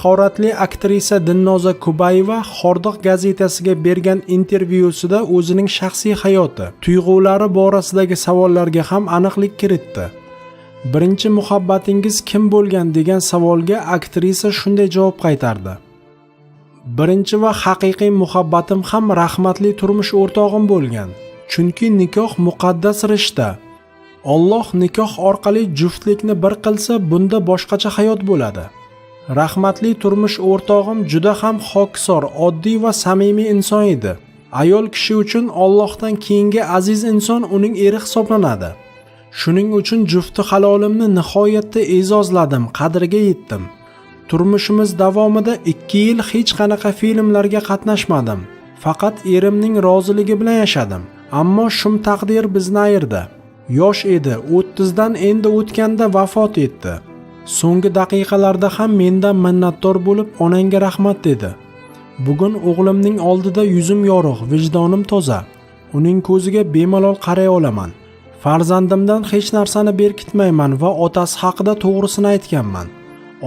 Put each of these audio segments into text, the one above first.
mahoratli aktrisa Dilnoza Kubayeva Hordiq gazetasiga bergan intervyusida o'zining shaxsiy hayoti, tuyg'ulari borasidagi savollarga ham aniqlik kiritdi. Birinchi muhabbatingiz kim bo'lgan degan savolga aktrisa shunday javob qaytardi. Birinchi va haqiqiy muhabbatim ham rahmatli turmush o'rtog'im bo'lgan. Chunki nikoh muqaddas rishta. Alloh nikoh orqali juftlikni bir qilsa, bunda boshqacha hayot bo'ladi. Rahmatli turmush o'rtog'im juda ham xokisor, oddiy va samimiy inson edi. Ayol kishi uchun Allohdan keyingi aziz inson uning eri hisoblanadi. Shuning uchun jufti halolimni nihoyatda e'zozladim, qadriga yetdim. Turmushimiz davomida 2 yil hech qanaqa filmlarga qatnashmadim. Faqat erimning roziligi bilan yashadim. Ammo shum taqdir bizni ayirdi. Yosh edi, 30 dan endi o'tganda vafot etdi. So'nggi daqiqalarda ham mendan minnatdor bo'lib, onangga rahmat dedi. Bugun o'g'limning oldida yuzim yorug', vijdonim toza. Uning ko'ziga bemalol qaray olaman. Farzandimdan hech narsani berkitmayman va otasi haqida to'g'risini aytganman.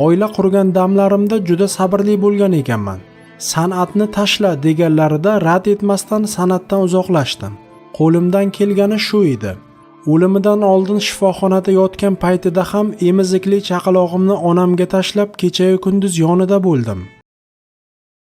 Oila qurgan damlarimda juda sabrli bo'lgan ekanman. San'atni tashla deganlarida rad etmasdan san'atdan uzoqlashdim. Qo'limdan kelgani shu edi. O'limidan oldin shifoxonada yotgan paytida ham emizikli chaqalog'imni onamga tashlab kecha-yu kunduz yonida bo'ldim.